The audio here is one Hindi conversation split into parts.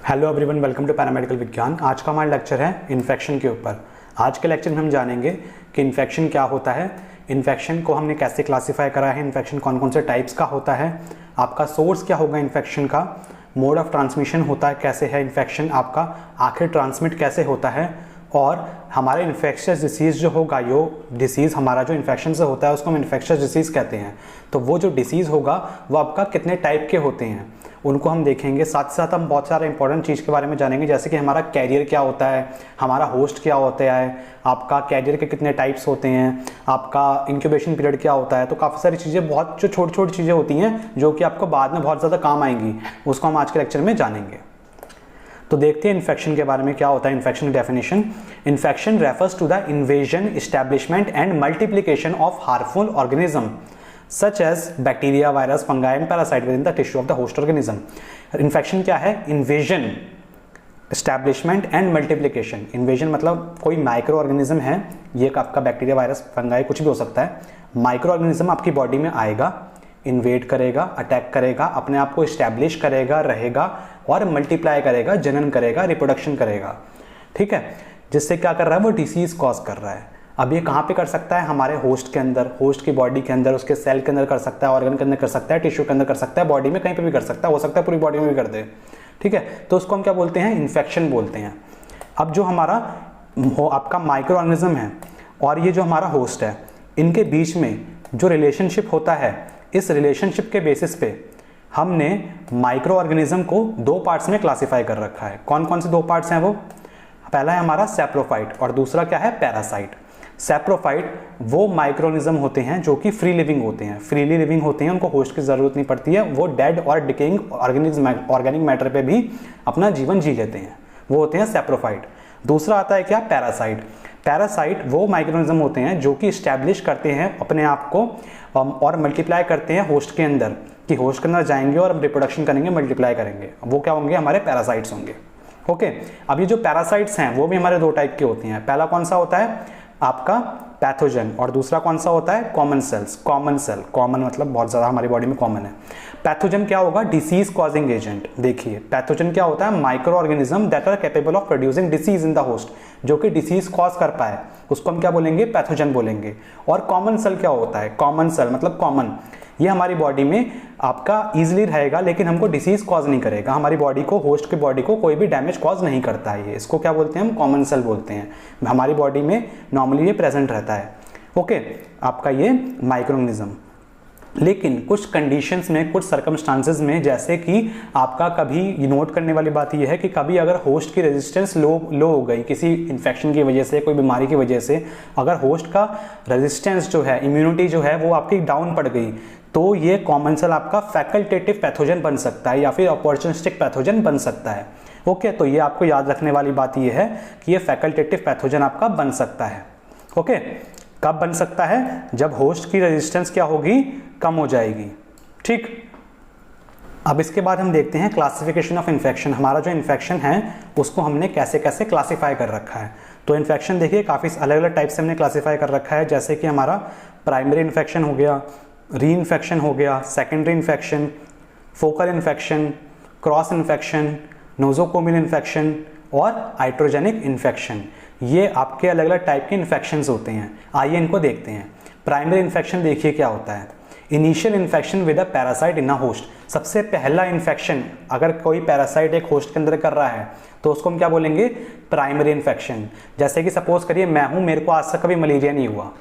Hello everyone, welcome to paramedical Vigyan. आज का हमारा लेक्चर है इन्फेक्शन के ऊपर। आज के लेक्चर में हम जानेंगे कि इन्फेक्शन क्या होता है, इन्फेक्शन को हमने कैसे क्लासीफाई करा है, इन्फेक्शन कौन कौन से टाइप्स का होता है, आपका सोर्स क्या होगा इन्फेक्शन का, मोड ऑफ ट्रांसमिशन होता है कैसे है इन्फेक्शन आपका, आखिर ट्रांसमिट कैसे होता है, और हमारे इन्फेक्शियस डिसीज़ जो होगा, यो डिसीज़ हमारा जो इन्फेक्शन से होता है उसको हम इन्फेक्शियस डिसीज़ कहते हैं। तो वो जो डिसीज़ होगा वो आपका कितने टाइप के होते हैं उनको हम देखेंगे। साथ ही साथ हम बहुत सारे इंपॉर्टेंट चीज़ के बारे में जानेंगे, जैसे कि हमारा कैरियर क्या होता है, हमारा होस्ट क्या होता है, आपका कैरियर के कितने टाइप्स होते हैं, आपका इंक्यूबेशन पीरियड क्या होता है। तो काफ़ी सारी चीज़ें, बहुत जो छोटी छोटी चीज़ें होती हैं जो कि आपको बाद में बहुत ज़्यादा काम आएंगी, उसको हम आज के लेक्चर में जानेंगे। तो देखते हैं इन्फेक्शन के बारे में क्या होता है। इन्फेक्शन की definition: infection refers to the invasion, establishment and multiplication of harmful organism such as bacteria, virus, fungi and parasite within the tissue of the host organism. Infection क्या है? Invasion, establishment and multiplication. Invasion मतलब कोई माइक्रो ऑर्गेनिज्म है, ये आपका बैक्टीरिया, वायरस, फंगाई कुछ भी हो सकता है। माइक्रो ऑर्गेनिज्म आपकी बॉडी में आएगा, इन्वेड करेगा, अटैक करेगा, अपने आप को इस्टेब्लिश करेगा, रहेगा और मल्टीप्लाई करेगा, जनन करेगा, रिप्रोडक्शन करेगा। ठीक है, जिससे क्या कर रहा है? वो डिसीज कॉज कर रहा है। अब ये कहाँ पे कर सकता है? हमारे होस्ट के अंदर, होस्ट की बॉडी के अंदर, उसके सेल के अंदर कर सकता है, ऑर्गन के अंदर कर सकता है, टिश्यू के अंदर कर सकता है, बॉडी में कहीं पे भी कर सकता है, हो सकता है पूरी बॉडी में भी कर दे। ठीक है, तो उसको हम क्या बोलते हैं? इन्फेक्शन बोलते हैं। अब जो हमारा आपका माइक्रो ऑर्गेनिज्म है और ये जो हमारा होस्ट है, इनके बीच में जो रिलेशनशिप होता है, इस रिलेशनशिप के बेसिस पे हमने माइक्रो ऑर्गेनिज्म को दो पार्ट्स में क्लासीफाई कर रखा है। कौन कौन से दो पार्ट्स हैं वो? पहला है हमारा सैप्रोफाइट और दूसरा क्या है? पैरासाइट। सैप्रोफाइट वो माइक्रोनिज्म होते हैं जो कि फ्री लिविंग होते हैं, फ्रीली लिविंग होते हैं, उनको होस्ट की जरूरत नहीं पड़ती है, वो डेड और डिकेइंग ऑर्गेनिक मैटर पे भी अपना जीवन जी लेते हैं, वो होते हैं सैप्रोफाइट। दूसरा आता है क्या? पैरासाइट। पैरासाइट वो माइक्रोनिज्म होते हैं जो कि इस्टेब्लिश करते हैं अपने आप को और मल्टीप्लाई करते हैं होस्ट के अंदर, कि होस्ट के अंदर जाएंगे और रिप्रोडक्शन करेंगे, मल्टीप्लाई करेंगे। वो क्या होंगे? हमारे पैरासाइट्स होंगे। ओके, अब ये जो पैरासाइट्स हैं वो भी हमारे दो टाइप के होते हैं। पहला कौन सा होता है? आपका पैथोजन, और दूसरा कौन सा होता है? Common cells. Common cell, common मतलब बहुत ज़्यादा हमारी बॉडी में कॉमन है। पैथोजन क्या होगा? Disease causing agent. देखिए, पैथोजन क्या होता है? Microorganism that are capable of producing disease in the host, जो कि डिसीज कॉज कर पाए, उसको हम क्या बोलेंगे? पैथोजन बोलेंगे। और कॉमन सेल क्या होता है? कॉमन सेल मतलब कॉमन, ये हमारी बॉडी में आपका इजीली रहेगा लेकिन हमको डिसीज कॉज नहीं करेगा, हमारी बॉडी को, होस्ट की बॉडी को कोई भी डैमेज कॉज नहीं करता है। ये इसको क्या बोलते हैं? हम कॉमन सेल बोलते हैं। हमारी बॉडी में नॉर्मली ये प्रेजेंट रहता है। ओके, आपका ये माइक्रोनिज्म। लेकिन कुछ कंडीशंस में, कुछ सर्कमस्टांसेस में, जैसे कि आपका कभी नोट करने वाली बात यह है कि कभी अगर होस्ट की रेजिस्टेंस लो हो गई किसी इन्फेक्शन की वजह से, कोई बीमारी की वजह से, अगर होस्ट का रेजिस्टेंस जो है, इम्यूनिटी जो है, वो आपकी डाउन पड़ गई, तो ये कॉमन सेल आपका फैकल्टेटिव पैथोजन बन सकता है या फिर अपॉर्चुनिस्टिक पैथोजन बन सकता है। ओके, तो ये आपको याद रखने वाली बात ये है कि ये फैकल्टेटिव पैथोजन आपका बन सकता है। ओके, कब बन सकता है? जब होस्ट की रेजिस्टेंस क्या होगी? कम हो जाएगी। ठीक, अब इसके बाद हम देखते हैं क्लासिफिकेशन ऑफ इन्फेक्शन। हमारा जो इन्फेक्शन है उसको हमने कैसे कैसे क्लासीफाई कर रखा है। तो इन्फेक्शन देखिए काफ़ी अलग अलग टाइप से हमने क्लासीफाई कर रखा है, जैसे कि हमारा प्राइमरी इन्फेक्शन हो गया, री इन्फेक्शन हो गया, secondary infection, focal infection, cross infection, nosocomial infection और आइट्रोजेनिक इन्फेक्शन। ये आपके अलग अलग टाइप के इन्फेक्शंस होते हैं। आइए इनको देखते हैं। प्राइमरी इन्फेक्शन देखिए क्या होता है। Initial infection with a parasite in a host. सबसे पहला इन्फेक्शन अगर कोई पैरासाइट एक होस्ट के अंदर कर रहा है तो उसको हम क्या बोलेंगे? Primary infection. जैसे कि सपोज करिए मैं हूं, मेरे को आज तक कभी मलेरिया नहीं हुआ,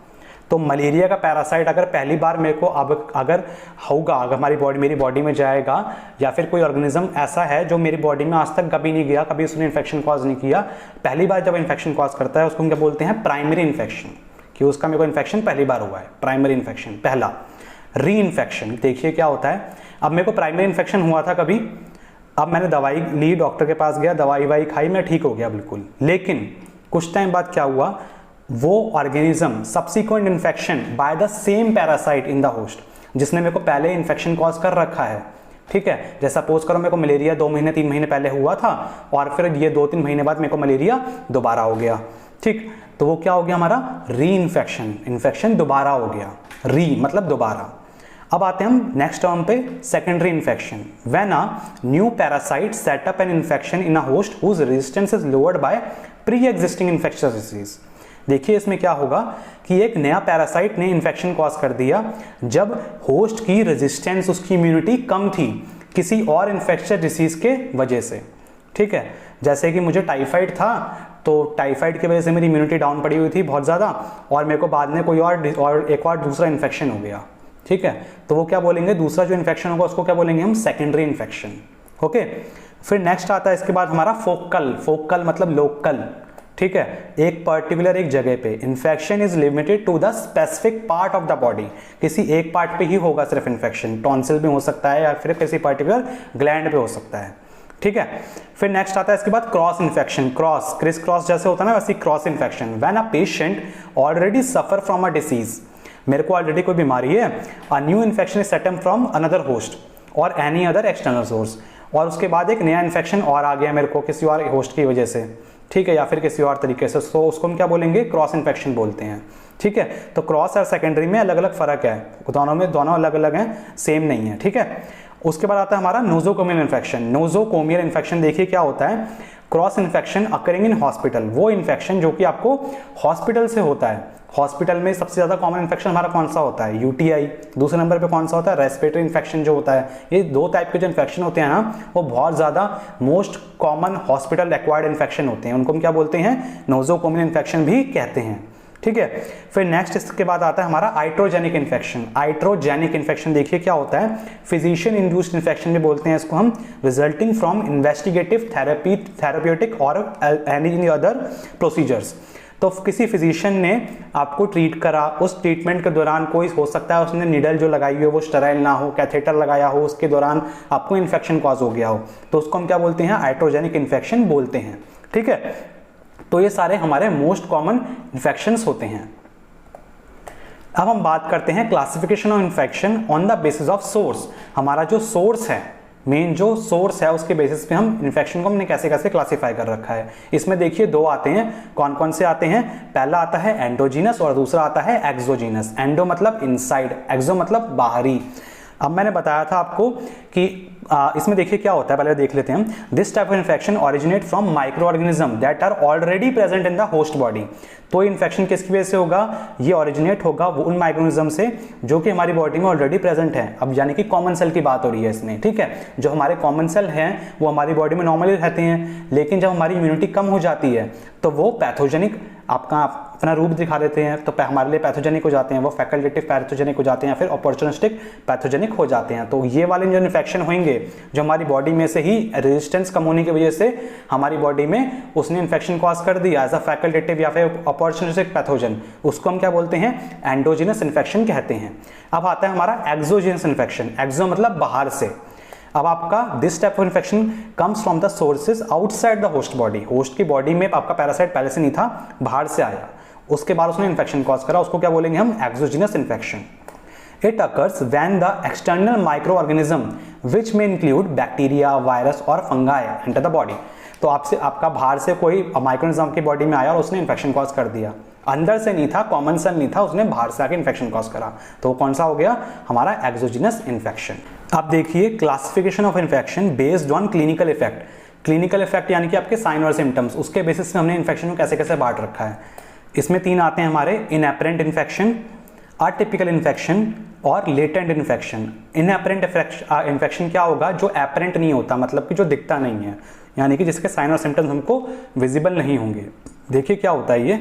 तो मलेरिया का पैरासाइट अगर पहली बार मेरे को अगर होगा, अगर मेरी बॉडी में जाएगा, या फिर कोई ऑर्गेनिज्म ऐसा है जो मेरी बॉडी में आज तक कभी नहीं गया, कभी उसने इन्फेक्शन कॉज नहीं किया, पहली बार जब इन्फेक्शन कॉज करता है उसको हम क्या बोलते हैं? प्राइमरी इन्फेक्शन, कि उसका मेरे को इन्फेक्शन पहली बार हुआ है, प्राइमरी इन्फेक्शन पहला। री इन्फेक्शन देखिए क्या होता है। अब मेरे को प्राइमरी इन्फेक्शन हुआ था कभी, अब मैंने दवाई ली, डॉक्टर के पास गया, दवाई खाई, मैं ठीक हो गया बिल्कुल, लेकिन कुछ टाइम बाद क्या हुआ? वो organism subsequent infection by the same parasite in the host, जिसने मेरे को पहले इन्फेक्शन कॉज कर रखा है। ठीक है, जैसा सपोज करो मेरे को मलेरिया 2 महीने 3 महीने पहले हुआ था और फिर ये 2-3 महीने बाद मेरे को मलेरिया दोबारा हो गया। ठीक, तो वो क्या हो गया? हमारा री इन्फेक्शन, इन्फेक्शन दोबारा हो गया। री मतलब दोबारा। अब आते हैं हम नेक्स्ट टर्म पे, secondary infection. When a new parasite set up an infection in a host whose resistance is lowered by pre existing infectious disease. देखिए इसमें क्या होगा कि एक नया पैरासाइट ने इन्फेक्शन कॉज कर दिया जब होस्ट की रेजिस्टेंस, उसकी इम्यूनिटी कम थी किसी और इन्फेक्शियस डिसीज के वजह से। ठीक है, जैसे कि मुझे टाइफाइड था तो टाइफाइड की वजह से मेरी इम्यूनिटी डाउन पड़ी हुई थी बहुत ज़्यादा, और मेरे को बाद में कोई एक और दूसरा इन्फेक्शन हो गया। ठीक है, तो वो क्या बोलेंगे, दूसरा जो इन्फेक्शन होगा उसको क्या बोलेंगे हम, सेकेंडरी इन्फेक्शन। ओके, फिर नेक्स्ट आता है इसके बाद हमारा फोकल। फोकल मतलब लोकल। ठीक है, एक पर्टिकुलर एक जगह पे। Infection is limited to the specific part of the body, किसी एक पार्ट पे ही होगा सिर्फ इन्फेक्शन। टॉन्सिल भी हो सकता है या फिर किसी पर्टिकुलर ग्लैंड पे हो सकता है। ठीक है, फिर नेक्स्ट आता है इसके बाद cross infection. Cross, criss cross जैसे होता है ना, वैसे cross infection. When a patient already suffer from a disease, मेरे को ऑलरेडी कोई बीमारी है, a new infection is set up from another host or any other external source, और उसके बाद एक नया इन्फेक्शन और आ गया मेरे को किसी और होस्ट की वजह से। ठीक है, या फिर किसी और तरीके से, तो उसको हम क्या बोलेंगे, क्रॉस इन्फेक्शन बोलते हैं। ठीक है, तो क्रॉस और सेकेंडरी में अलग अलग फर्क है, दोनों अलग अलग हैं, सेम नहीं है। ठीक है, उसके बाद आता है हमारा नोजोकोमियल इन्फेक्शन। नोजोकोमियल इन्फेक्शन देखिए क्या होता है, cross infection occurring in hospital. वो इन्फेक्शन जो कि आपको हॉस्पिटल से होता है। हॉस्पिटल में सबसे ज्यादा कॉमन इन्फेक्शन हमारा कौन सा होता है, यूटीआई। दूसरे नंबर पे कौन सा होता है, रेस्पिरेटरी इन्फेक्शन जो होता है। ये दो टाइप के जो इन्फेक्शन होते हैं ना, वो बहुत ज्यादा most common hospital acquired infection होते हैं, उनको हम क्या बोलते हैं, नोजोकोमियल इन्फेक्शन भी कहते हैं। ठीक है, फिर नेक्स्ट इसके बाद आता है हमारा आइट्रोजेनिक इन्फेक्शन। आइट्रोजेनिक इन्फेक्शन देखिए क्या होता है, फिजिशियन इंड्यूस्ड इन्फेक्शन भी बोलते हैं इसको हम, रिजल्टिंग फ्रॉम इन्वेस्टिगेटिव थेरेप्यूटिक और एनी अदर प्रोसीजर्स। तो किसी फिजिशियन ने आपको ट्रीट करा, उस ट्रीटमेंट के दौरान कोई हो सकता है उसने निडल जो लगाई हुई है वो स्टेराइल ना हो, कैथेटर लगाया हो, उसके दौरान आपको इन्फेक्शन कॉज हो गया हो, तो उसको हम क्या बोलते हैं, आइट्रोजेनिक इन्फेक्शन बोलते हैं। ठीक है, तो ये सारे हमारे मोस्ट कॉमन इन्फेक्शंस होते हैं। अब हम बात करते हैं classification of infection on the basis of source. हमारा जो सोर्स है, मेन जो सोर्स है, उसके बेसिस पे हम इन्फेक्शन को हमने कैसे कैसे क्लासिफाई कर रखा है। इसमें देखिए दो आते हैं, कौन कौन से आते हैं, पहला आता है एंडोजीनस और दूसरा आता है एक्सोजीनस। एंडो मतलब इनसाइड, एक्सो मतलब बाहरी। अब मैंने बताया था आपको कि इसमें देखिए क्या होता है, पहले देख लेते हैं। This type of infection originate from microorganism that are already present in the host body. तो इन्फेक्शन किसकी वजह से होगा, ये ओरिजिनेट होगा वो उन माइक्रोनिज्म से जो कि हमारी बॉडी में ऑलरेडी प्रेजेंट है। अब यानी कि कॉमन सेल की बात हो रही है इसमें। ठीक है, जो हमारे कॉमन सेल हैं वो हमारी बॉडी में नॉर्मली रहते हैं, लेकिन जब हमारी इम्यूनिटी कम हो जाती है तो वो पैथोजेनिक अपना रूप दिखा देते हैं, तो हमारे लिए पैथोजेनिक हो जाते हैं, वो फैकल्टेटिव पैथोजेनिक हो जाते हैं, फिर अपॉर्चुनिस्टिक पैथोजेनिक हो जाते हैं। तो ये वाले जो इन्फेक्शन होंगे जो हमारी बॉडी में से ही रेजिस्टेंस कम होने की वजह से हमारी बॉडी में उसने इन्फेक्शन कॉज कर दिया एज अ फैकल्टेटिव या फिर अपॉर्चुनिस्टिक पैथोजन, उसको हम क्या बोलते हैं, एंडोजिनस इन्फेक्शन कहते हैं। अब आता है हमारा एक्सोजिनस इन्फेक्शन। एक्सो मतलब बाहर से। अब आपका this type of infection comes from the sources outside the host body. Host की बॉडी में आपका पैरासाइट पहले से नहीं था, बाहर से आया, उसके बाद उसने इन्फेक्शन कॉज करा, उसको क्या बोलेंगे हम, exogenous infection. It occurs when the external microorganism which may include bacteria, virus और fungi enter the body। तो आपका बाहर से कोई माइक्रोनिज्म की बॉडी में आया और उसने इन्फेक्शन कॉज कर दिया, अंदर से नहीं था, कॉमन सेल नहीं था, उसने बाहर से आके इन्फेक्शन कॉज करा, तो कौन सा हो गया, हमारा एक्सोजिनस इन्फेक्शन। अब देखिए classification of infection based on clinical effect. Clinical effect यानी कि आपके साइन और सिम्टम्स, उसके बेसिस पे हमने इन्फेक्शन को कैसे कैसे बांट रखा है। इसमें तीन आते हैं हमारे, इनएपरेंट इन्फेक्शन, अटिपिकल इन्फेक्शन और लेटेंट इन्फेक्शन। इनएपरेंट इन्फेक्शन क्या होगा, जो एपरेंट नहीं होता, मतलब कि जो दिखता नहीं है, यानी कि जिसके साइन और सिम्टम्स हमको विजिबल नहीं होंगे। देखिए क्या होता है ये,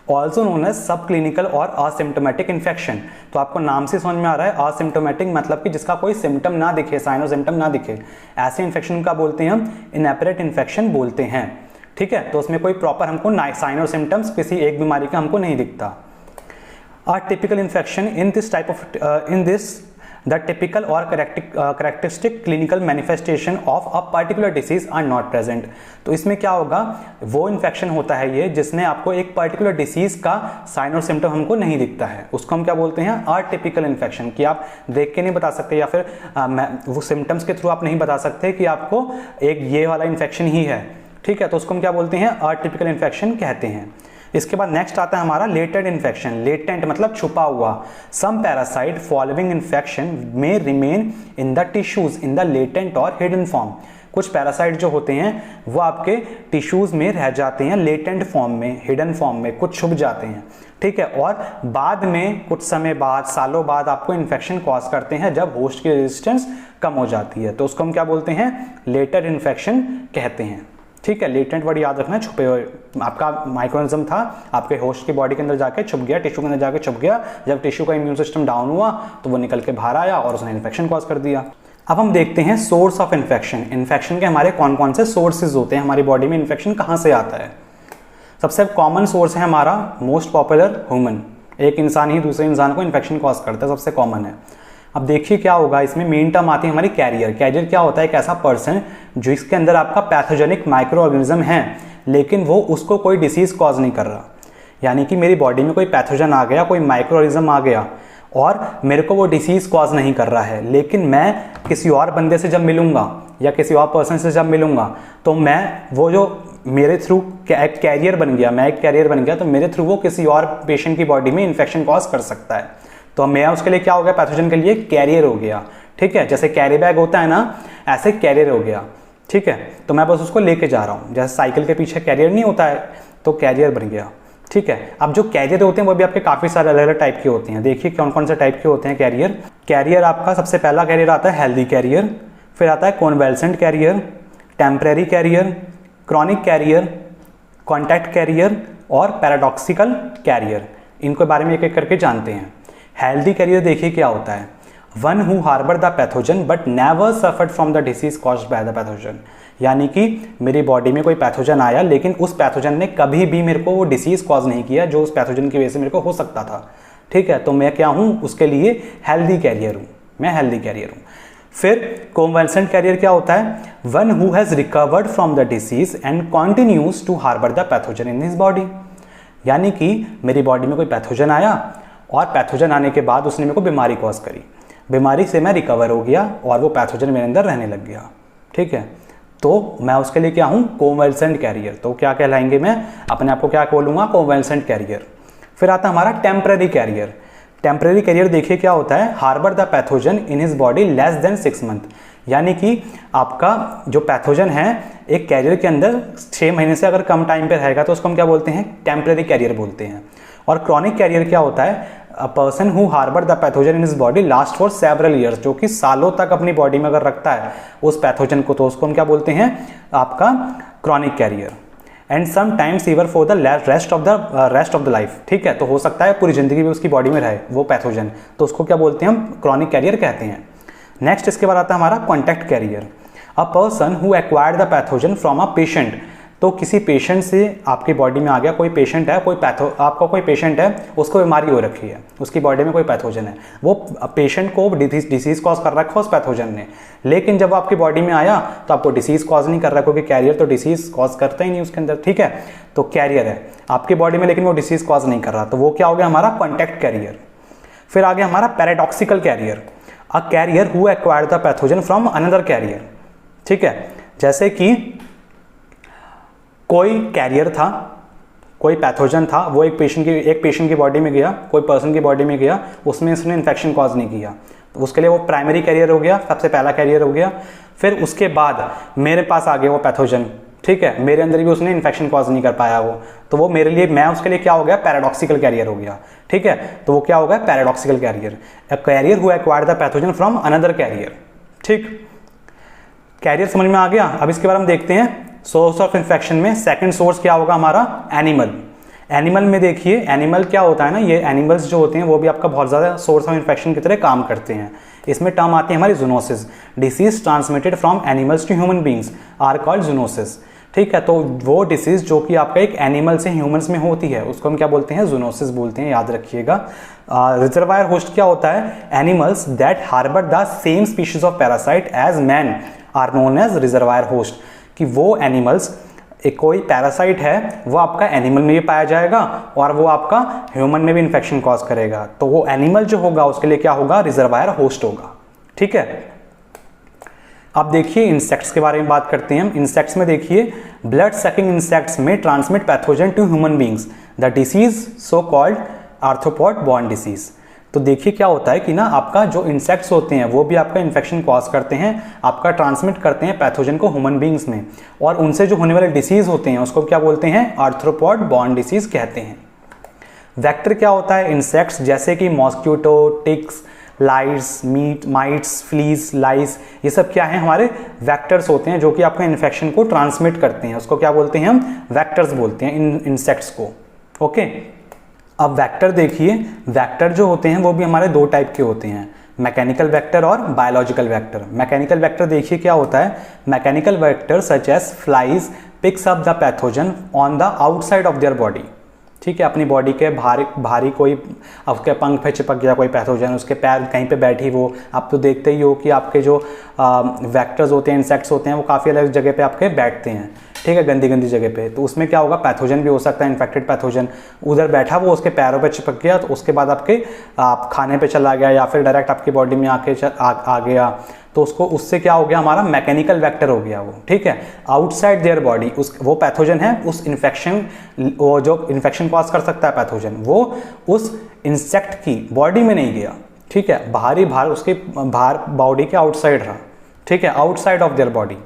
ऑल्सो नोन एज सब क्लिनिकल और असिम्टोमेटिक इन्फेक्शन। तो आपको नाम से समझ में आ रहा है, असिम्टोमेटिक मतलब कि जिसका कोई सिम्टम ना दिखे, साइन और सिम्टम ना दिखे, ऐसे इन्फेक्शन का बोलते हैं हम इनएपरेंट इन्फेक्शन बोलते हैं। ठीक है, तो उसमें कोई प्रॉपर हमको साइन और सिम्टम्स किसी एक बीमारी का हमको नहीं दिखता। A typical infection in this the typical or characteristic clinical manifestation of a particular disease are not present। तो इसमें क्या होगा, वो इन्फेक्शन होता है ये जिसने आपको एक पर्टिकुलर डिसीज का साइन और सिम्टम हमको नहीं दिखता है, उसको हम क्या बोलते हैं, अटिपिकल इन्फेक्शन। कि आप देख के नहीं बता सकते या फिर वो सिम्टम्स के थ्रू आप नहीं बता सकते कि आपको एक ये वाला इन्फेक्शन ही है। ठीक है, तो उसको हम क्या बोलते हैं, अटिपिकल इन्फेक्शन कहते हैं। इसके बाद नेक्स्ट आता है हमारा लेटेंट इन्फेक्शन। लेटेंट मतलब छुपा हुआ। सम पैरासाइट फॉलोइंग इन्फेक्शन में remain in the tissues in the latent और हिडन फॉर्म। कुछ पैरासाइट जो होते हैं वो आपके टिश्यूज में रह जाते हैं लेटेंट फॉर्म में, हिडन फॉर्म में, कुछ छुप जाते हैं, ठीक है, और बाद में कुछ समय बाद, सालों बाद आपको इन्फेक्शन कॉज करते हैं जब होस्ट की रेजिस्टेंस कम हो जाती है, तो उसको हम क्या बोलते हैं, लेटेंट इन्फेक्शन कहते हैं, ठीक है। लेटेंट वर्ड याद रखना, छुपे हुए। आपका माइक्रोनिज्म था, आपके होस्ट की बॉडी के अंदर जाके छुप गया, टिश्यू के अंदर जाके छुप गया, जब टिश्यू का इम्यून सिस्टम डाउन हुआ तो वो निकल के बाहर आया और उसने इन्फेक्शन कॉज कर दिया। अब हम देखते हैं सोर्स ऑफ इन्फेक्शन। इन्फेक्शन के हमारे कौन कौन से सोर्सेज होते हैं, हमारी बॉडी में इन्फेक्शन कहाँ से आता है। सबसे कॉमन सोर्स है हमारा मोस्ट पॉपुलर ह्यूमन। एक इंसान ही दूसरे इंसान को इन्फेक्शन कॉज करता है, सबसे कॉमन है। अब देखिए क्या होगा, इसमें मेन टर्म आती है हमारी कैरियर। कैरियर क्या होता है, एक ऐसा पर्सन जो इसके अंदर आपका पैथोजेनिक माइक्रो ऑर्गेनिज्म है, लेकिन वो उसको कोई डिसीज कॉज नहीं कर रहा। यानी कि मेरी बॉडी में कोई पैथोजन आ गया, कोई माइक्रो ऑर्गेनिज्म आ गया और मेरे को वो डिसीज कॉज नहीं कर रहा है, लेकिन मैं किसी और बंदे से जब मिलूंगा या किसी और पर्सन से जब मिलूंगा तो मैं वो जो मेरे थ्रू एक कैरियर बन गया, मैं एक कैरियर बन गया, तो मेरे थ्रू वो किसी और पेशेंट की बॉडी में इन्फेक्शन कॉज कर सकता है। तो मैं उसके लिए क्या हो गया, पैथोजन के लिए कैरियर हो गया, ठीक है। जैसे कैरी बैग होता है ना, ऐसे कैरियर हो गया, ठीक है। तो मैं बस उसको लेके जा रहा हूँ, जैसे साइकिल के पीछे कैरियर नहीं होता है, तो कैरियर बन गया, ठीक है। अब जो कैरियर होते हैं वो भी आपके काफी सारे अलग अलग टाइप के होते हैं। देखिए कौन कौन से टाइप के होते हैं कैरियर। कैरियर आपका सबसे पहला कैरियर आता है हेल्दी कैरियर, फिर आता है convalescent carrier, temporary carrier, chronic carrier, contact carrier और पैराडॉक्सिकल कैरियर। इनको बारे में एक एक करके जानते हैं। हेल्दी कैरियर देखिए क्या होता है, one who harbour the pathogen but never suffered from the disease caused by the pathogen. यानी कि मेरी बॉडी में कोई पैथोजन आया, लेकिन उस पैथोजन ने कभी भी मेरे को वो डिसीज कॉज नहीं किया जो उस पैथोजन की वजह से मेरे को हो सकता था, ठीक है। तो मैं क्या हूँ, उसके लिए हेल्दी कैरियर हूँ, मैं हेल्दी कैरियर हूँ। फिर कॉन्वेल्सेंट कैरियर क्या होता है, one who has recovered from the disease and continues to harbour the pathogen in his body. यानी कि मेरी बॉडी में कोई पैथोजन आया और पैथोजन आने के बाद उसने मेरे को बीमारी कॉज करी, बीमारी से मैं रिकवर हो गया और वो पैथोजन मेरे अंदर रहने लग गया, ठीक है। तो मैं उसके लिए क्या हूँ, कॉन्वेल्सेंट कैरियर। तो क्या कहलाएंगे, मैं अपने आप को क्या बोलूँगा, कॉन्वेल्सेंट कैरियर। फिर आता है हमारा टेम्परेरी कैरियर। टेम्परेरी कैरियर देखिए क्या होता है, harbour the pathogen in his body less than 6 month. यानी कि आपका जो पैथोजन है एक कैरियर के अंदर 6 महीने से अगर कम टाइम पे रहेगा तो उसको हम क्या बोलते हैं, टेम्परेरी कैरियर बोलते हैं। और क्रॉनिक कैरियर क्या होता है, a person who harbour the pathogen in his body last for several years, जो कि सालों तक अपनी बॉडी में अगर रखता है उस पैथोजन को, तो उसको हम क्या बोलते हैं, आपका chronic carrier. And sometimes even for the rest of the life, ठीक है। तो हो सकता है पूरी जिंदगी भी उसकी बॉडी में रहे वो पैथोजन, तो उसको क्या बोलते हैं, हम क्रॉनिक कैरियर कहते हैं। नेक्स्ट इसके बाद आता है हमारा contact carrier. A person who acquired the pathogen from a patient. तो किसी पेशेंट से आपकी बॉडी में आ गया, कोई पेशेंट है, आपका कोई पेशेंट है, उसको बीमारी हो रखी है, उसकी बॉडी में कोई पैथोजन है, वो पेशेंट को डिसीज कॉज कर रखा है उस पैथोजन ने, लेकिन जब आपकी बॉडी में आया तो आपको डिसीज कॉज नहीं कर रहा, क्योंकि कैरियर तो डिसीज कॉज करता ही नहीं उसके अंदर, ठीक है। तो कैरियर है आपकी बॉडी में, लेकिन वो डिसीज कॉज नहीं कर रहा, तो वो क्या हो गया हमारा कॉन्टैक्ट कैरियर। फिर आ गया हमारा paradoxical carrier. A carrier who acquired the pathogen from another carrier, ठीक है। जैसे कि कोई कैरियर था, कोई पैथोजन था, वो एक पेशेंट की बॉडी में गया, कोई पर्सन की बॉडी में गया, उसमें इसने इन्फेक्शन कॉज नहीं किया, तो उसके लिए वो प्राइमरी कैरियर हो गया, सबसे पहला कैरियर हो गया। फिर उसके बाद मेरे पास आ गया वो पैथोजन, ठीक है, मेरे अंदर भी उसने इन्फेक्शन कॉज नहीं कर पाया वो, तो वो मेरे लिए, मैं उसके लिए क्या हो गया, पैराडॉक्सिकल कैरियर हो गया, ठीक है। तो वो क्या हो गया, paradoxical carrier. A carrier who acquired the pathogen from another carrier, ठीक। कैरियर समझ में आ गया। अब इसके बाद हम देखते हैं सोर्स ऑफ इन्फेक्शन में सेकंड सोर्स क्या होगा हमारा, एनिमल। एनिमल में देखिए, एनिमल क्या होता है ना, ये एनिमल्स जो होते हैं वो भी आपका बहुत ज़्यादा सोर्स ऑफ इन्फेक्शन की तरह काम करते हैं। इसमें टर्म आती है हमारी zoonosis. Disease transmitted from animals to human beings are called zoonosis, ठीक है। तो वो डिसीज जो कि आपका एक एनिमल से ह्यूमंस में होती है उसको हम क्या बोलते हैं, जूनोसिस बोलते हैं, याद रखिएगा। रिजर्वायर होस्ट क्या होता है, animals that harbour the same species of parasite as man are known as reservoir host. कि वो एनिमल्स, एक कोई पैरासाइट है वो आपका एनिमल में भी पाया जाएगा और वो आपका ह्यूमन में भी इन्फेक्शन कॉज करेगा, तो वो एनिमल जो होगा उसके लिए क्या होगा, रिजर्वायर होस्ट होगा, ठीक है। अब देखिए इंसेक्ट्स के बारे में बात करते हैं हम। इंसेक्ट्स में देखिए ब्लड सकिंग इंसेक्ट्स में transmit pathogen to human beings. The disease so called arthropod borne disease. तो देखिए क्या होता है कि ना आपका जो इंसेक्ट्स होते हैं वो भी आपका इन्फेक्शन कॉज करते हैं, आपका ट्रांसमिट करते हैं पैथोजन को ह्यूमन बींग्स में, और उनसे जो होने वाले डिसीज होते हैं उसको क्या बोलते हैं, आर्थ्रोपॉड बॉर्न डिसीज कहते हैं। वेक्टर क्या होता है, इंसेक्ट्स जैसे कि mosquito, ticks, lights, mites, fleas, lice, ये सब क्या है, हमारे वेक्टर्स होते हैं जो कि आपका इन्फेक्शन को ट्रांसमिट करते हैं। उसको क्या बोलते हैं, हम वेक्टर्स बोलते हैं इन इंसेक्ट्स को। ओके, अब वेक्टर देखिए, वेक्टर जो होते हैं वो भी हमारे दो टाइप के होते हैं, मैकेनिकल वेक्टर और बायोलॉजिकल वेक्टर। मैकेनिकल वेक्टर देखिए क्या होता है, mechanical vector such as flies pick up the pathogen on the outside of their body. ठीक है, अपनी बॉडी के भारी कोई, उसके पंख पे चिपक गया कोई पैथोजन, उसके पैर कहीं पे बैठी वो, आप तो देखते ही हो कि आपके जो वेक्टर्स होते हैं, इंसेक्ट्स होते हैं, वो काफ़ी अलग जगह पे आपके बैठते हैं। ठीक है, गंदी गंदी जगह पे, तो उसमें क्या होगा, पैथोजन भी हो सकता है, इन्फेक्टेड पैथोजन उधर बैठा, वो उसके पैरों पे चिपक गया, तो उसके बाद आपके आप खाने पे चला गया या फिर डायरेक्ट आपकी बॉडी में आ गया, तो उसको उससे क्या हो गया, हमारा मैकेनिकल वेक्टर हो गया वो। ठीक है, आउटसाइड देयर बॉडी वो पैथोजन है, उस इन्फेक्शन, वो जो इन्फेक्शन कॉज कर सकता है पैथोजन, वो उस इंसेक्ट की बॉडी में नहीं गया। ठीक है, बाहर उसके बाहर बॉडी के आउटसाइड रहा। ठीक है, outside of their body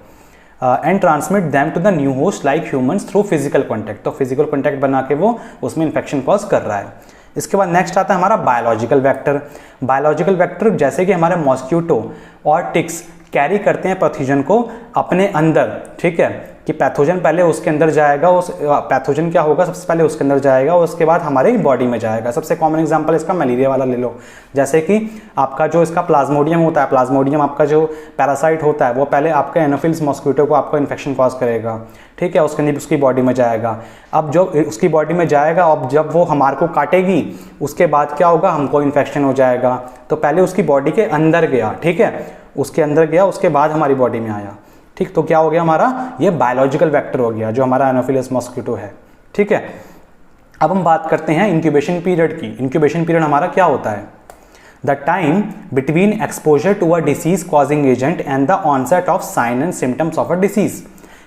and transmit them to the new host like humans through physical contact. तो फिजिकल कॉन्टैक्ट बना के वो उसमें इन्फेक्शन कॉज कर रहा है। इसके बाद नेक्स्ट आता है हमारा बायोलॉजिकल वेक्टर। बायोलॉजिकल वेक्टर जैसे कि हमारे मॉस्क्यूटो और टिक्स कैरी करते हैं पैथोजन को अपने अंदर। ठीक है, कि पैथोजन पहले उसके अंदर जाएगा, उस पैथोजन क्या होगा, सबसे पहले उसके अंदर जाएगा, उसके बाद हमारे बॉडी में जाएगा। सबसे कॉमन एग्जांपल इसका मलेरिया वाला ले लो, जैसे कि आपका जो इसका प्लाज्मोडियम होता है, प्लाज्मोडियम आपका जो पैरासाइट होता है वो पहले आपके एनोफिल्स मॉस्क्यूटो को आपको इन्फेक्शन कॉज करेगा। ठीक है, उसके उसकी बॉडी में जाएगा। अब जो उसकी बॉडी में जाएगा, अब जब वो हमारे को काटेगी उसके बाद क्या होगा, हमको इन्फेक्शन हो जाएगा। तो पहले उसकी बॉडी के अंदर गया, ठीक है, उसके अंदर गया, उसके बाद हमारी बॉडी में आया। ठीक, तो क्या हो गया हमारा, ये बायोलॉजिकल वेक्टर हो गया जो हमारा एनोफिलस मॉस्क्यूटो है। ठीक है, अब हम बात करते हैं इंक्यूबेशन पीरियड की। इंक्यूबेशन पीरियड हमारा क्या होता है, the time between exposure to a disease causing agent and the onset of sign and symptoms of a disease.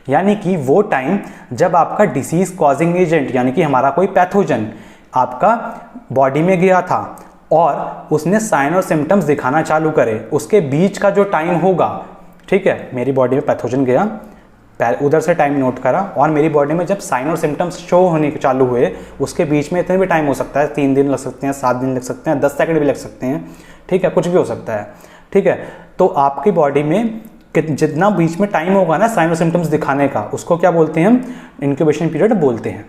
यानी कि वो टाइम जब आपका डिसीज कॉजिंग एजेंट यानी कि हमारा कोई पैथोजन आपका बॉडी में गया था और उसने साइन और सिम्टम्स दिखाना चालू करे, उसके बीच का जो टाइम होगा। ठीक है, मेरी बॉडी में पैथोजन गया, उधर से टाइम नोट करा, और मेरी बॉडी में जब साइन और सिम्टम्स शो होने चालू हुए, उसके बीच में इतने भी टाइम हो सकता है, 3 दिन लग सकते हैं, 7 दिन लग सकते हैं, 10 सेकंड भी लग सकते हैं। ठीक है, कुछ भी हो सकता है। ठीक है, तो आपकी बॉडी में जितना बीच में टाइम होगा ना साइन और सिम्टम्स दिखाने का, उसको क्या बोलते हैं हम, इंक्यूबेशन पीरियड बोलते हैं।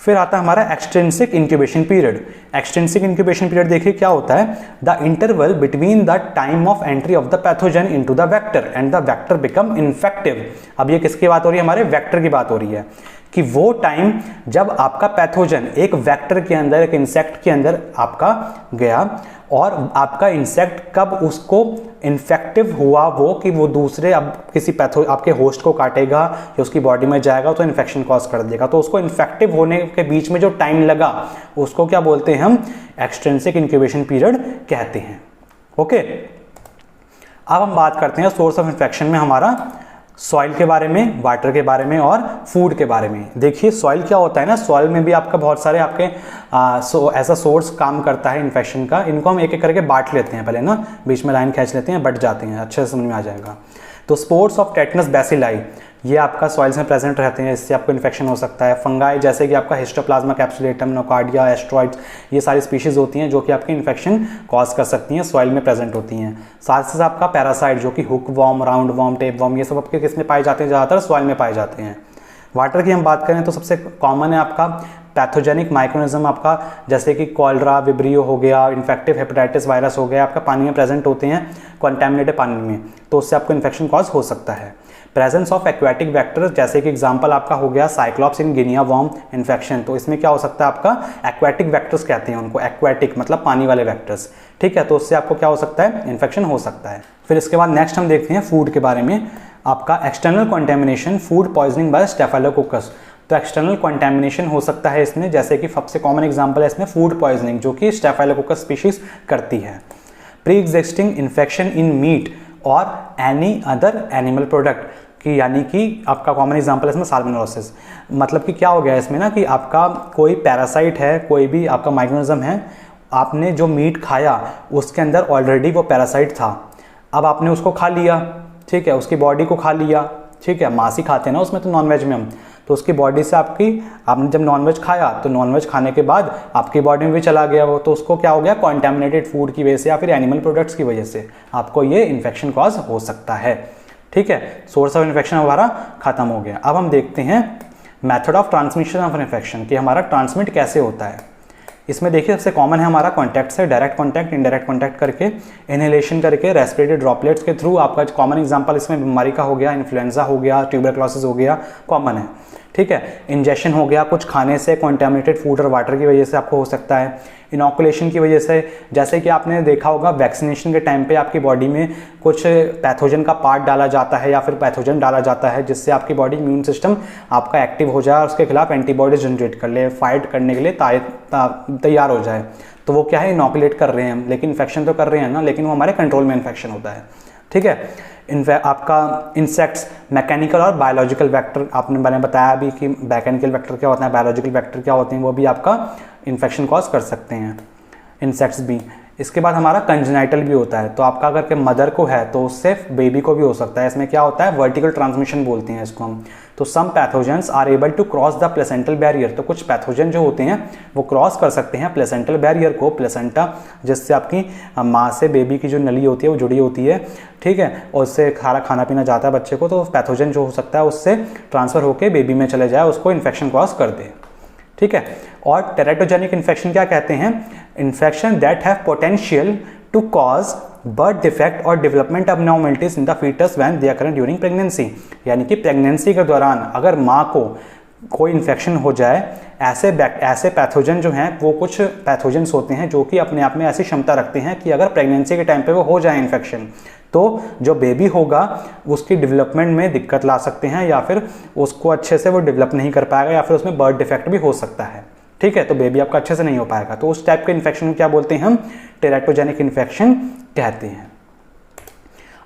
फिर आता है हमारा extrinsic incubation period. Extrinsic incubation period देखिए क्या होता है, the interval between the time of entry of the pathogen into the vector and the vector become infective. अब ये किसकी बात हो रही है, हमारे वेक्टर की बात हो रही है, कि वो टाइम जब आपका पैथोजन एक वेक्टर के अंदर, एक इंसेक्ट के अंदर आपका गया, और आपका इंसेक्ट कब उसको इन्फेक्टिव हुआ वो, कि वो दूसरे अब किसी आपके होस्ट को काटेगा या उसकी बॉडी में जाएगा तो इन्फेक्शन कॉज कर देगा। तो उसको इन्फेक्टिव होने के बीच में जो टाइम लगा उसको क्या बोलते हैं हम, एक्सट्रिंसिक इंक्यूबेशन पीरियड कहते हैं। ओके, अब हम बात करते हैं सोर्स ऑफ इन्फेक्शन में हमारा सॉइल के बारे में, वाटर के बारे में और फूड के बारे में। देखिए सॉइल क्या होता है ना, सॉइल में भी आपका बहुत सारे आपके ऐसा सोर्स काम करता है इन्फेक्शन का। इनको हम एक एक करके बांट लेते हैं, पहले ना बीच में लाइन खींच लेते हैं, बट जाते हैं, अच्छे से समझ में आ जाएगा। तो स्पोर्स ऑफ टेटनस बैसिलाई, ये आपका सॉइल्स में प्रेजेंट रहते हैं, इससे आपको इन्फेक्शन हो सकता है। फंगाई जैसे कि आपका हिस्टोप्लाज्मा कैप्सुलेटम, नोकार्डिया, एस्ट्रॉइड्स, ये सारी स्पीशीज होती हैं जो कि आपकी इन्फेक्शन कॉज कर सकती हैं, सॉइल में प्रेजेंट होती हैं। साथ से आपका पैरासाइट जो कि hook warm, round warm, tape warm, ये सब आपके किस में पाए जाते हैं, ज़्यादातर सॉइल में पाए जाते हैं। वाटर की हम बात करें तो सबसे कॉमन है आपका पैथोजेनिक माइक्रोनिज्म, आपका जैसे कि कॉलरा, विब्रियो हो गया, इन्फेक्टिव हेपेटाइटिस वायरस हो गया, आपका पानी में प्रेजेंट होते हैं, कंटामिनेटेड पानी में, तो उससे आपको इन्फेक्शन कॉज हो सकता है। प्रेजेंस ऑफ एक्वेटिक वेक्टर्स, जैसे कि एग्जांपल आपका हो गया साइक्लॉप्स इन गिनिया वॉर्म इन्फेक्शन, तो इसमें क्या हो सकता है आपका एक्वेटिक वेक्टर्स कहते हैं उनको, एक्वेटिक मतलब पानी वाले वेक्टर्स। ठीक है, तो उससे आपको क्या हो सकता है, इन्फेक्शन हो सकता है। फिर इसके बाद नेक्स्ट हम देखते हैं फूड के बारे में, आपका external contamination, food poisoning by staphylococcus. तो एक्सटर्नल कंटेमिनेशन हो सकता है इसमें, जैसे कि सबसे कॉमन एग्जांपल है इसमें फूड पॉइजनिंग जो कि स्टेफाइलोकोकस स्पीशीज करती है। Pre existing infection in meat और एनी अदर एनिमल प्रोडक्ट, कि यानी कि आपका कॉमन एग्जांपल है इसमें साल्मोनेलोसिस। मतलब कि क्या हो गया इसमें ना कि आपका कोई पैरासाइट है, कोई भी आपका माइक्रोनिज्म है, आपने जो मीट खाया उसके अंदर ऑलरेडी वो पैरासाइट था, अब आपने उसको खा लिया, ठीक है, उसकी बॉडी को खा लिया, ठीक है, मांस ही खाते हैं ना उसमें तो नॉनवेज में हम, तो उसकी बॉडी से आपने जब नॉनवेज खाया तो नॉनवेज खाने के बाद आपकी बॉडी में भी चला गया वो, तो उसको क्या हो गया, कॉन्टेमिनेटेड फूड की वजह से या फिर एनिमल प्रोडक्ट्स की वजह से आपको ये इन्फेक्शन कॉज हो सकता है। ठीक है, सोर्स ऑफ इन्फेक्शन हमारा खत्म हो गया। अब हम देखते हैं method of transmission of infection कि हमारा ट्रांसमिट कैसे होता है। इसमें देखिए सबसे कॉमन है हमारा कॉन्टैक्ट से, डायरेक्ट कॉन्टैक्ट, इनडायरेक्ट कॉन्टैक्ट करके, इनहेलेशन करके, रेस्पिरेटरी ड्रॉपलेट्स के थ्रू। आपका कॉमन एग्जांपल इसमें बीमारी का हो गया, इन्फ्लुएंजा हो गया, ट्यूबरक्लोसिस हो गया, कॉमन है। ठीक है, इंजेक्शन हो गया, कुछ खाने से कॉन्टेमिनेटेड फूड और वाटर की वजह से आपको हो सकता है। इनॉकुलेशन की वजह से, जैसे कि आपने देखा होगा वैक्सीनेशन के टाइम पे आपकी बॉडी में कुछ पैथोजन का पार्ट डाला जाता है या फिर पैथोजन डाला जाता है जिससे आपकी बॉडी इम्यून सिस्टम आपका एक्टिव हो जाए और उसके खिलाफ एंटीबॉडीज जनरेट कर ले, फाइट करने के लिए तैयार हो जाए। तो वो क्या है, इनॉकुलेट कर रहे हैं हम, लेकिन इन्फेक्शन तो कर रहे हैं ना, लेकिन वो हमारे कंट्रोल में इन्फेक्शन होता है। ठीक है, आपका इंसेक्ट्स, मैकेनिकल और बायोलॉजिकल वेक्टर, मैंने बताया अभी कि मैकेनिकल वेक्टर क्या होता है, बायोलॉजिकल वेक्टर क्या होते हैं, वो भी आपका इन्फेक्शन कॉज कर सकते हैं, इंसेक्ट्स भी। इसके बाद हमारा कंजेनाइटल भी होता है, तो आपका अगर के मदर को है तो उससे बेबी को भी हो सकता है। इसमें क्या होता है, वर्टिकल ट्रांसमिशन बोलते हैं इसको हम। तो some pathogens are able to cross the placental barrier, तो कुछ पैथोजन जो होते हैं वो क्रॉस कर सकते हैं प्लेसेंटल बैरियर को, प्लेसेंटा जिससे आपकी माँ से बेबी की जो नली होती है वो जुड़ी होती है, ठीक है, और उससे सारा खाना पीना जाता है बच्चे को, तो पैथोजन जो हो सकता है उससे ट्रांसफर होकर बेबी में चले जाए, उसको इन्फेक्शन कॉज कर दे। ठीक है, और टेरेटोजेनिक इन्फेक्शन क्या कहते हैं, infection that have potential to cause birth defect or development abnormalities in the foetus when they occur during pregnancy. यानी कि प्रेगनेंसी के दौरान अगर माँ को कोई इन्फेक्शन हो जाए, ऐसे पैथोजन जो हैं वो कुछ पैथोजेंस होते हैं जो कि अपने आप में ऐसी क्षमता रखते हैं कि अगर प्रेगनेंसी के टाइम पे वो हो जाए इन्फेक्शन, तो जो बेबी होगा उसकी डेवलपमेंट में दिक्कत ला सकते हैं या फिर उसको अच्छे से वो डेवलप नहीं कर पाएगा या फिर उसमें बर्थ डिफेक्ट भी हो सकता है। ठीक है, तो बेबी आपका अच्छे से नहीं हो पाएगा, तो उस टाइप के इन्फेक्शन क्या बोलते हैं हम, टेरेटोजेनिक इन्फेक्शन कहते हैं।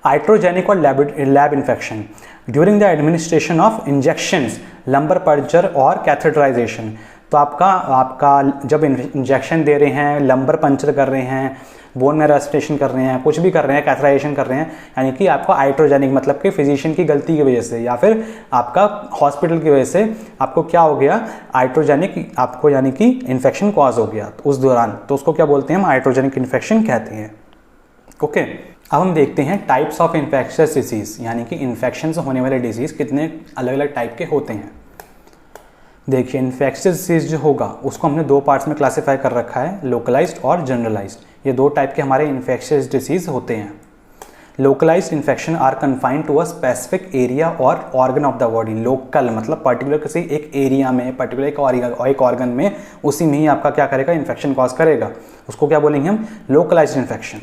आइट्रोजेनिक और lab infection during the administration of injections, lumbar puncture और कैथेटराइजेशन। तो आपका जब इंजेक्शन दे रहे हैं, लंबर पंचर कर रहे हैं, बोन मैरो एस्पिरेशन कर रहे हैं, कुछ भी कर रहे हैं, कैथेटराइजेशन कर रहे हैं, यानी कि आपका आइट्रोजेनिक मतलब कि फिजिशियन की गलती की वजह से या फिर आपका हॉस्पिटल की वजह से आपको क्या हो गया, आइट्रोजेनिक आपको यानी कि इन्फेक्शन कॉज हो गया उस दौरान, तो उसको क्या बोलते हैं हम, आइट्रोजेनिक इन्फेक्शन कहते हैं। ओके, अब हम देखते हैं टाइप्स ऑफ इन्फेक्शियस डिसीज, यानी कि इन्फेक्शन से होने वाले डिजीज कितने अलग अलग टाइप के होते हैं। देखिए, इन्फेक्शियस डिसीज जो होगा उसको हमने दो पार्ट्स में क्लासीफाई कर रखा है, लोकलाइज्ड और जनरलाइज्ड। ये दो टाइप के हमारे इन्फेक्शियस डिसीज होते हैं। Localised infection are confined to a specific area or organ of the body. Local मतलब पर्टिकुलर किसी एक एरिया में, पर्टिकुलर एक ऑर्गन में, उसी में ही आपका क्या करेगा, इन्फेक्शन कॉज करेगा, उसको क्या बोलेंगे हम, localized infection.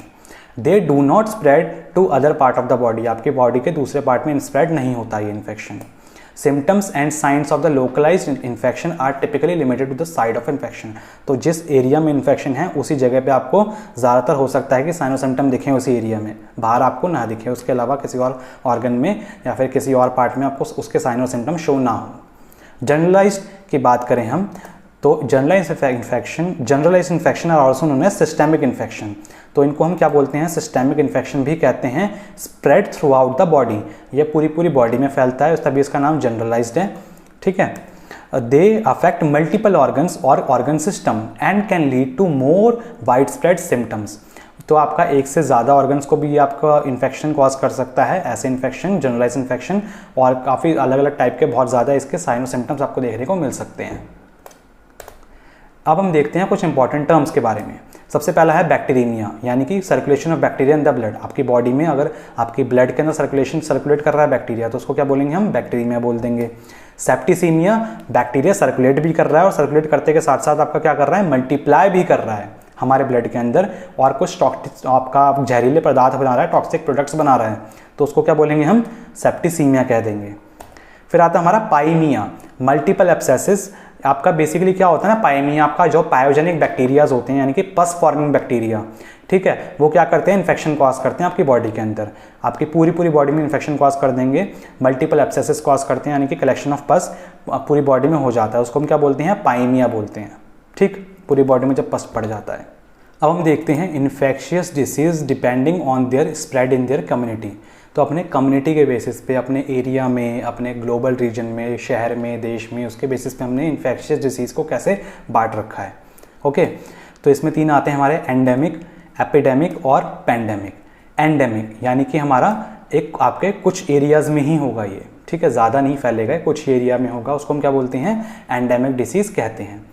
They do not spread to other part of the body, आपके बॉडी के दूसरे पार्ट में स्प्रेड नहीं होता ये infection. Symptoms and science of the localized infection are typically limited to the site of infection. तो जिस एरिया में इन्फेक्शन है उसी जगह पे आपको ज़्यादातर हो सकता है कि साइन और सिम्टम दिखें उसी एरिया में, बाहर आपको ना दिखे, उसके अलावा किसी और ऑर्गन में या फिर किसी और पार्ट में आपको उसके साइन और सिम्टम शो ना हो। जनरलाइज्ड की बात करें हम, तो generalized infection are also known as systemic infection. तो इनको हम क्या बोलते हैं, सिस्टेमिक इन्फेक्शन भी कहते हैं। Spread through out the body, ये पूरी बॉडी में फैलता है, तभी इसका नाम जनरलाइज्ड है। ठीक है, दे अफेक्ट मल्टीपल ऑर्गन्स और organ system and can lead to more wide spread symptoms. तो आपका एक से ज़्यादा ऑर्गन्स को भी आपका इन्फेक्शन कॉज कर सकता है, ऐसे इन्फेक्शन, जनरलाइज्ड इन्फेक्शन, और काफ़ी अलग अलग टाइप के बहुत ज़्यादा इसके साइन और सिम्टम्स आपको देखने को मिल सकते हैं। अब हम देखते हैं कुछ इंपॉर्टेंट टर्म्स के बारे में। सबसे पहला है बैक्टीरिया, यानी कि circulation of bacteria in the blood. आपकी बॉडी में अगर आपकी ब्लड के अंदर सर्कुलेट कर रहा है बैक्टीरिया, तो उसको क्या बोलेंगे हम, बैक्टीरिया बोल देंगे। सेप्टिसीमिया, बैक्टीरिया सर्कुलेट भी कर रहा है और सर्कुलेट करते के साथ साथ आपका क्या कर रहा है, मल्टीप्लाई भी कर रहा है हमारे ब्लड के अंदर, और कुछ आपका जहरीले पदार्थ बना रहा है, टॉक्सिक प्रोडक्ट्स बना रहा है, तो उसको क्या बोलेंगे हम, सेप्टिसीमिया कह देंगे। फिर आता है हमारा पाइमिया, मल्टीपल एब्सेसिस आपका बेसिकली क्या होता है ना, पाइमिया आपका जो पायोजेनिक बैक्टीरियाज होते हैं यानी कि पस फॉर्मिंग बैक्टीरिया, ठीक है, वो क्या करते हैं, इन्फेक्शन कॉज करते हैं आपकी बॉडी के अंदर, आपकी पूरी बॉडी में इन्फेक्शन कॉज कर देंगे, मल्टीपल एब्सेसेस कॉज करते हैं यानी कि कलेक्शन ऑफ पस पूरी बॉडी में हो जाता है, उसको हम क्या बोलते हैं, पाइमिया बोलते हैं, ठीक, पूरी बॉडी में जब पस पड़ जाता है। अब हम देखते हैं infectious disease depending on their spread in their community. तो अपने कम्युनिटी के बेसिस पे, अपने एरिया में, अपने ग्लोबल रीजन में, शहर में, देश में, उसके बेसिस पे हमने इन्फेक्शियस डिसीज़ को कैसे बांट रखा है। ओके, तो इसमें 3 आते हैं हमारे, एंडेमिक, एपिडेमिक और पैंडेमिक। एंडेमिक यानी कि हमारा एक आपके कुछ एरियाज़ में ही होगा ये, ठीक है, ज़्यादा नहीं फैलेगा, कुछ एरिया में होगा, उसको हम क्या बोलते हैं, एंडेमिक डिसीज़ कहते हैं।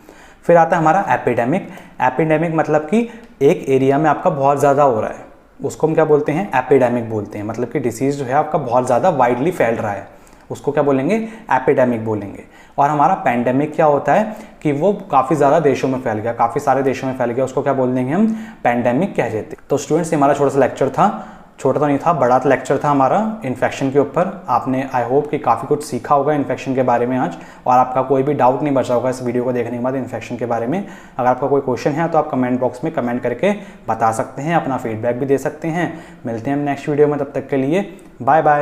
फिर आता है हमारा एपिडेमिक। एपिडेमिक मतलब कि एक एरिया में आपका बहुत ज़्यादा हो रहा है, उसको हम क्या बोलते हैं, एपिडेमिक बोलते हैं, मतलब कि डिसीज़ जो है आपका बहुत ज़्यादा वाइडली फैल रहा है, उसको क्या बोलेंगे, एपिडेमिक बोलेंगे। और हमारा पैंडेमिक क्या होता है कि वो काफ़ी ज़्यादा देशों में फैल गया, काफ़ी सारे देशों में फैल गया, उसको क्या बोल देंगे हम, पैंडेमिक कह देते। तो स्टूडेंट्स, हमारा छोटा सा लेक्चर था, छोटा तो नहीं था, बड़ा लेक्चर था हमारा इन्फेक्शन के ऊपर। आपने आई होप कि काफ़ी कुछ सीखा होगा इन्फेक्शन के बारे में आज, और आपका कोई भी डाउट नहीं बचा होगा इस वीडियो को देखने के बाद इन्फेक्शन के बारे में। अगर आपका कोई क्वेश्चन है तो आप कमेंट बॉक्स में कमेंट करके बता सकते हैं, अपना फीडबैक भी दे सकते हैं। मिलते हैं हम नेक्स्ट वीडियो में, तब तक के लिए बाय बाय।